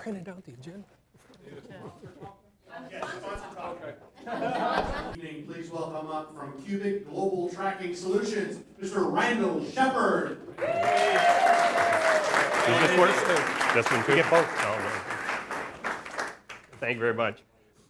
printed out the agenda. Evening, please welcome up from Cubic Global Tracking Solutions, Mr. Randall Shepard. Is this work? This one too? Get both. Oh, no. Thank you very much.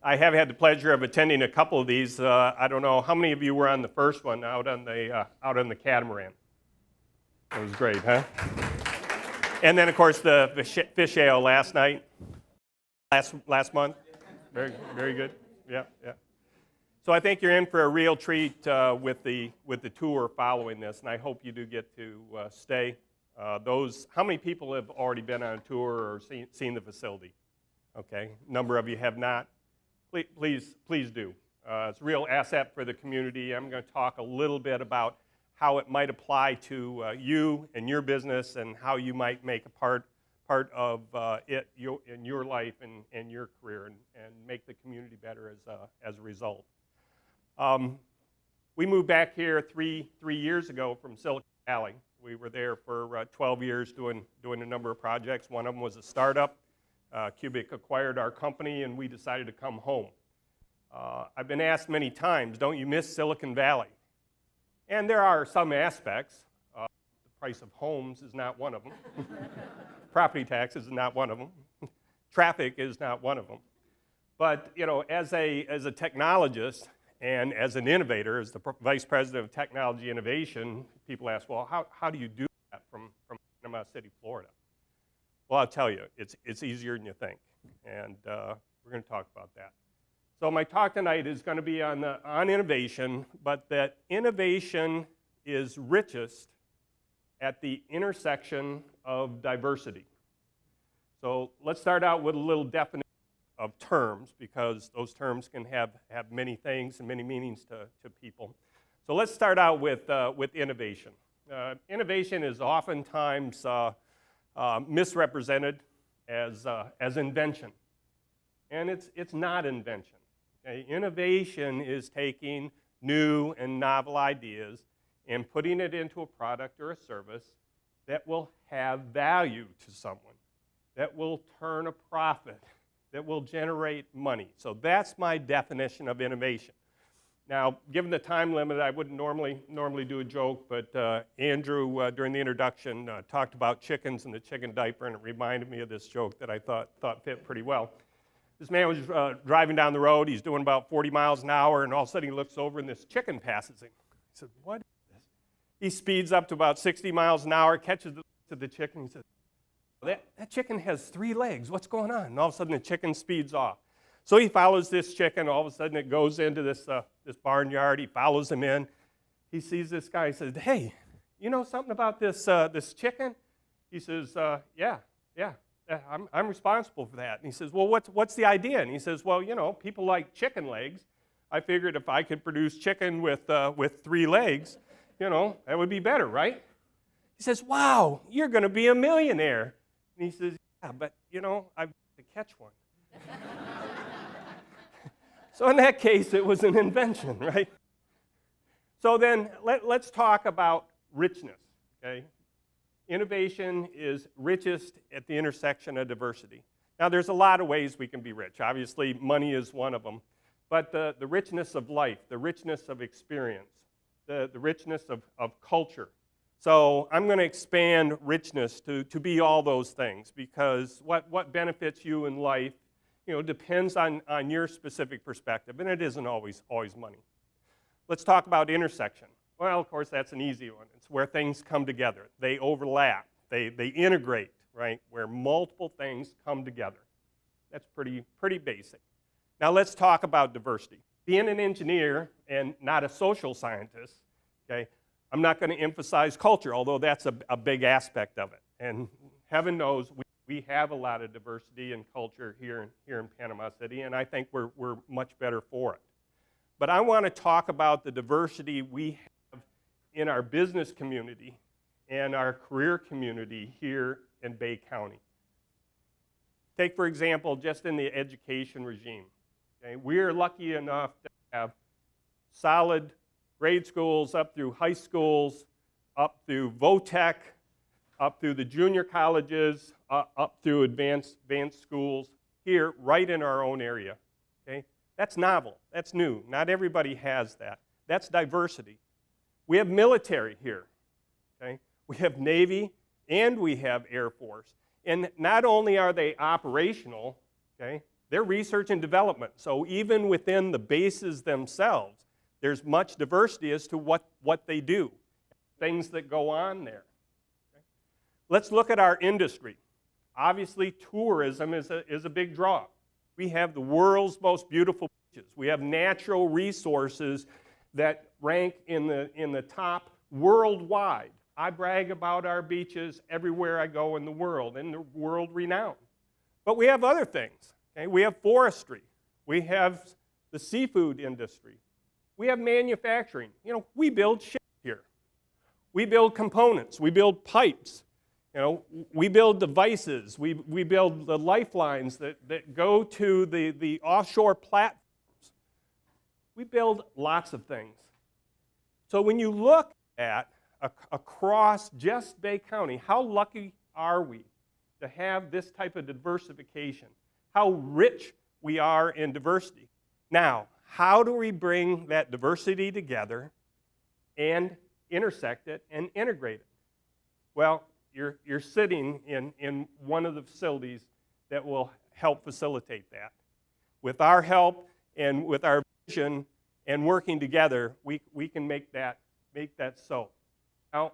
I have had the pleasure of attending a couple of these. I don't know how many of you were on the first one out on the catamaran. It was great, huh? And then, of course, the fish ale last night, last month. Very, very good. Yeah, yeah. So I think you're in for a real treat with the tour following this, and I hope you do get to stay. How many people have already been on a tour or seen the facility? Okay, a number of you have not. Please do. It's a real asset for the community. I'm going to talk a little bit about how it might apply to you and your business and how you might make a part of it in your life and your career and make the community better as a result. We moved back here three years ago from Silicon Valley. We were there for 12 years doing a number of projects. One of them was a startup. Cubic acquired our company, and we decided to come home. I've been asked many times, don't you miss Silicon Valley? And there are some aspects. The price of homes is not one of them. Property taxes is not one of them. Traffic is not one of them. But as a technologist and as an innovator, as the Vice President of Technology Innovation, people ask, well, how do you do that from Panama City, Florida? Well, I'll tell you, it's easier than you think, and we're going to talk about that. So my talk tonight is going to be on innovation, but that innovation is richest at the intersection of diversity. So let's start out with a little definition of terms, because those terms can have many things and many meanings to people. So let's start out with innovation. Innovation is oftentimes misrepresented as invention, and it's not invention. Okay? Innovation is taking new and novel ideas and putting it into a product or a service that will have value to someone, that will turn a profit, that will generate money. So that's my definition of innovation. Now, given the time limit, I wouldn't normally do a joke, but Andrew, during the introduction, talked about chickens and the chicken diaper, and it reminded me of this joke that I thought fit pretty well. This man was driving down the road. He's doing about 40 miles an hour, and all of a sudden he looks over, and this chicken passes him. He said, "What is this?" He speeds up to about 60 miles an hour, catches the chicken. He says, that chicken has 3 legs. What's going on? And all of a sudden the chicken speeds off. So he follows this chicken. All of a sudden it goes into this barnyard. He follows him in. He sees this guy. He says, "Hey, you know something about this chicken?" He says, Yeah, I'm responsible for that." And he says, "Well, what's the idea?" And he says, "Well, people like chicken legs. I figured if I could produce chicken with 3 legs, that would be better, right?" He says, "Wow, you're going to be a millionaire." And he says, "Yeah, but, I've got to catch one." So in that case, it was an invention, right? So then let's talk about richness, okay? Innovation is richest at the intersection of diversity. Now, there's a lot of ways we can be rich. Obviously, money is one of them. But the richness of life, the richness of experience, the richness of culture. So I'm going to expand richness to be all those things, because what benefits you in life depends on your specific perspective, and it isn't always money. Let's talk about intersection. Well, of course, that's an easy one. It's where things come together. They overlap. They integrate, right? Where multiple things come together. That's pretty basic. Now let's talk about diversity. Being an engineer and not a social scientist, okay, I'm not going to emphasize culture, although that's a big aspect of it. And heaven knows we have a lot of diversity and culture here in Panama City, and I think we're much better for it. But I want to talk about the diversity we have in our business community and our career community here in Bay County. Take, for example, just in the education regime. Okay, we're lucky enough to have solid grade schools up through high schools, up through VOTEC, up through the junior colleges, up through advanced schools here, right in our own area. Okay? That's novel. That's new. Not everybody has that. That's diversity. We have military here. Okay? We have Navy and we have Air Force. And not only are they operational, okay, they're research and development. So even within the bases themselves, there's much diversity as to what they do, things that go on there. Okay? Let's look at our industry. Obviously, tourism is a big draw. We have the world's most beautiful beaches. We have natural resources that rank in the top worldwide. I brag about our beaches everywhere I go in the world, and they're world renowned. But we have other things. Okay? We have forestry. We have the seafood industry. We have manufacturing. You know, we build ships here. We build components. We build pipes. You know, we build devices. We build the lifelines that go to the offshore platforms. We build lots of things. So when you look at across just Bay County, how lucky are we to have this type of diversification? How rich we are in diversity. Now, how do we bring that diversity together and intersect it and integrate it? Well, you're sitting in one of the facilities that will help facilitate that. With our help and with our vision and working together, we can make that so. Now,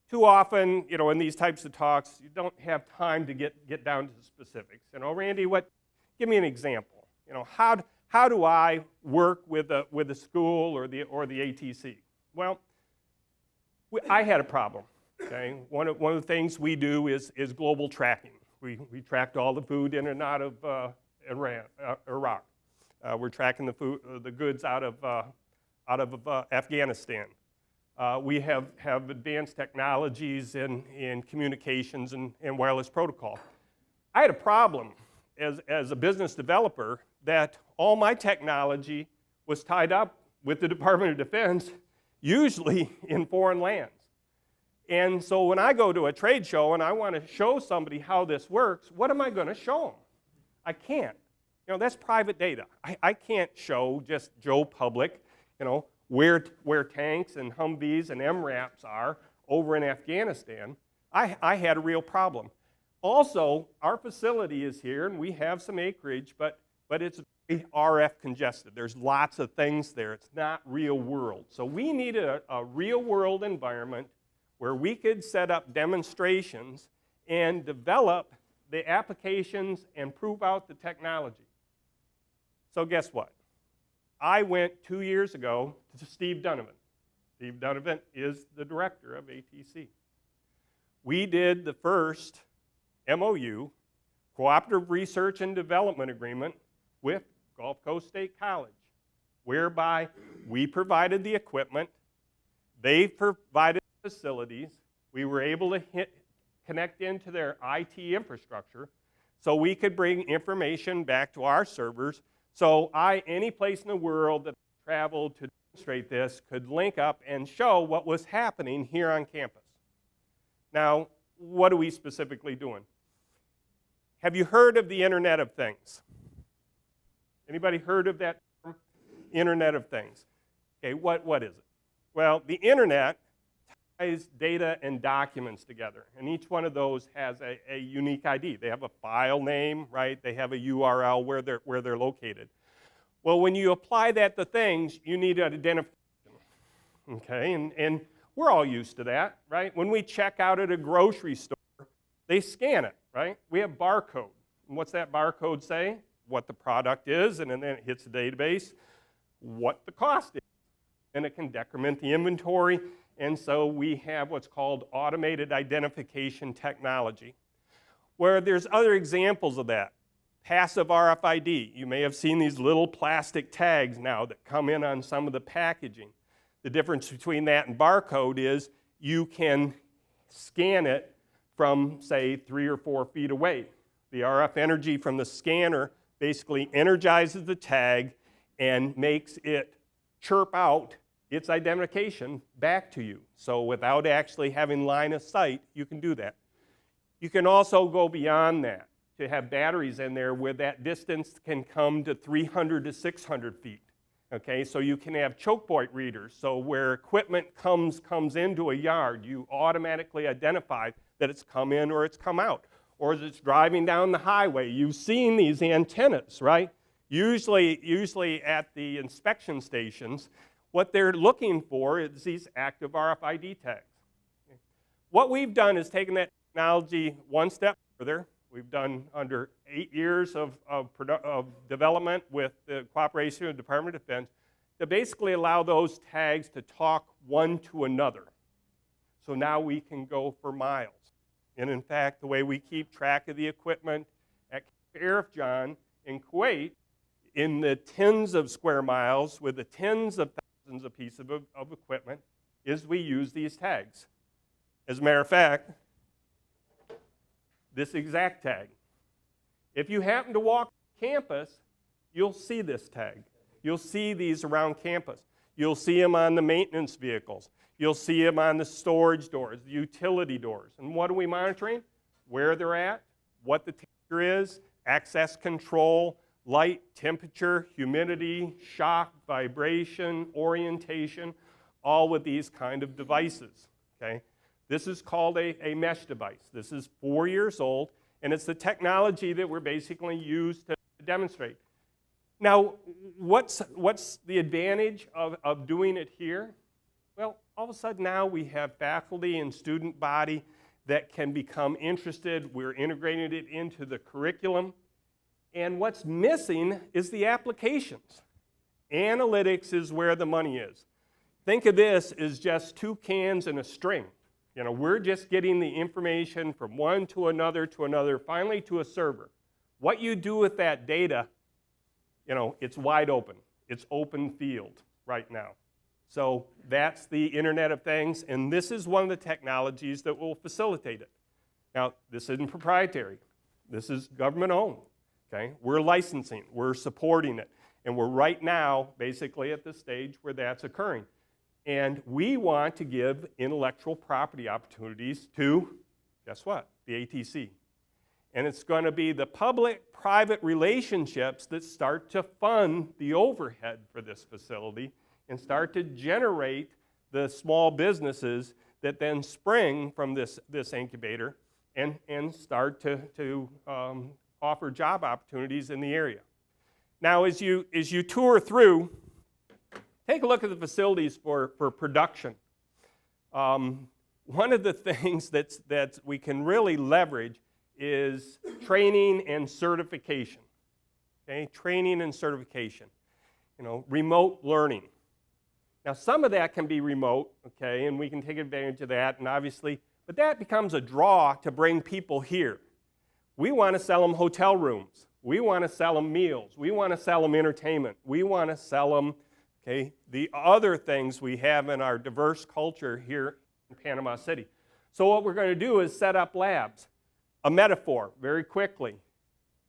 too often, you know, in these types of talks, you don't have time to get down to the specifics. You know, Randy, give me an example. You know, how do I work with a school or the ATC? Well, I had a problem. Okay, one of the things we do is global tracking. We tracked all the food in and out of Iraq. We're tracking the goods out of Afghanistan. We have advanced technologies in communications and wireless protocol. I had a problem as a business developer that all my technology was tied up with the Department of Defense, usually in foreign lands. And so when I go to a trade show and I want to show somebody how this works, what am I going to show them? I can't. You know, that's private data. I can't show just Joe Public, you know, where tanks and Humvees and MRAPs are over in Afghanistan. I had a real problem. Also, our facility is here, and we have some acreage, but it's very RF congested. There's lots of things there. It's not real world. So we needed a real world environment where we could set up demonstrations and develop the applications and prove out the technology. So guess what? I went 2 years ago to Steve Donovan. Steve Donovan is the director of ATC. We did the first MOU, Cooperative Research and Development Agreement, with Gulf Coast State College, whereby we provided the equipment, they provided facilities, we were able to connect into their IT infrastructure so we could bring information back to our servers. So any place in the world that traveled to demonstrate this could link up and show what was happening here on campus. Now, what are we specifically doing? Have you heard of the Internet of Things? Anybody heard of that term? Internet of Things. Okay, what is it? Well, the Internet ties data and documents together, and each one of those has a unique ID. They have a file name, right? They have a URL where they're located. Well, when you apply that to things, you need an identification. Okay, and we're all used to that, right? When we check out at a grocery store, they scan it, right? We have barcode. And what's that barcode say? What the product is, and then it hits the database, what the cost is. And it can decrement the inventory, and so we have what's called automated identification technology. Where there's other examples of that. Passive RFID. You may have seen these little plastic tags now that come in on some of the packaging. The difference between that and barcode is you can scan it from, say, 3 or 4 feet away. The RF energy from the scanner basically energizes the tag and makes it chirp out its identification back to you. So without actually having line of sight, you can do that. You can also go beyond that to have batteries in there where that distance can come to 300 to 600 feet. Okay, so you can have choke point readers. So where equipment comes into a yard, you automatically identify that it's come in or it's come out. Or as it's driving down the highway, you've seen these antennas, right? Usually at the inspection stations, what they're looking for is these active RFID tags. What we've done is taken that technology one step further. We've done under 8 years of development with the cooperation of the Department of Defense to basically allow those tags to talk one to another. So now we can go for miles. And in fact, the way we keep track of the equipment at Arif Jan in Kuwait, in the tens of square miles with the tens of thousands of pieces of equipment, is we use these tags. As a matter of fact, this exact tag. If you happen to walk campus, you'll see this tag. You'll see these around campus. You'll see them on the maintenance vehicles. You'll see them on the storage doors, the utility doors. And what are we monitoring? Where they're at, what the temperature is, access control, light, temperature, humidity, shock, vibration, orientation, all with these kind of devices, okay? This is called a mesh device. This is 4 years old, and it's the technology that we're basically used to demonstrate. Now, what's the advantage of doing it here? Well, all of a sudden now we have faculty and student body that can become interested. We're integrating it into the curriculum. And what's missing is the applications. Analytics is where the money is. Think of this as just two cans and a string. You know, we're just getting the information from one to another, finally to a server. What you do with that data, you know, it's wide open. It's open field right now. So that's the Internet of Things, and this is one of the technologies that will facilitate it. Now, this isn't proprietary. This is government-owned, okay? We're licensing. We're supporting it. And we're right now basically at the stage where that's occurring. And we want to give intellectual property opportunities to, guess what, the ATC. And it's going to be the public-private relationships that start to fund the overhead for this facility and start to generate the small businesses that then spring from this incubator and start to offer job opportunities in the area. Now, as you tour through, take a look at the facilities for production. One of the things that we can really leverage is training and certification. Okay, training and certification. You know, remote learning. Now, some of that can be remote, okay, and we can take advantage of that, and obviously, but that becomes a draw to bring people here. We want to sell them hotel rooms. We want to sell them meals. We want to sell them entertainment. We want to sell them, okay, the other things we have in our diverse culture here in Panama City. So what we're going to do is set up labs. A metaphor, very quickly.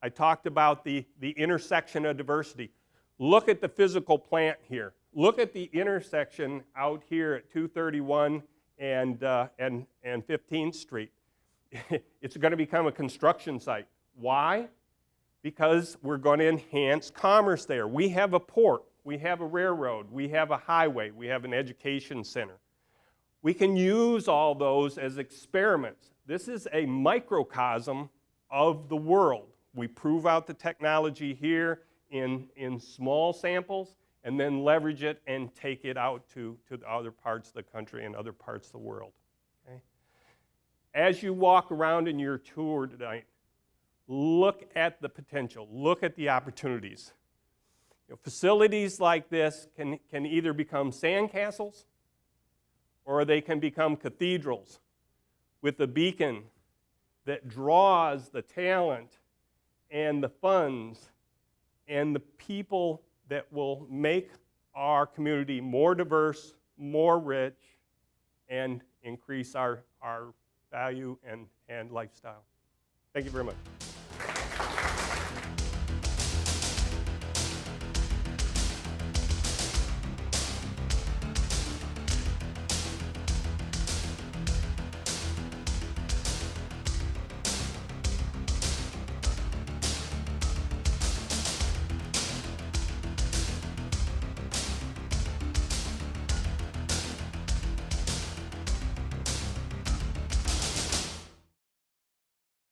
I talked about the intersection of diversity. Look at the physical plant here. Look at the intersection out here at 231 and 15th Street. It's going to become a construction site. Why? Because we're going to enhance commerce there. We have a port. We have a railroad. We have a highway. We have an education center. We can use all those as experiments. This is a microcosm of the world. We prove out the technology here in small samples and then leverage it and take it out to the other parts of the country and other parts of the world. Okay? As you walk around in your tour tonight, look at the potential. Look at the opportunities. You know, facilities like this can either become sandcastles or they can become cathedrals with a beacon that draws the talent and the funds and the people that will make our community more diverse, more rich, and increase our value and lifestyle. Thank you very much.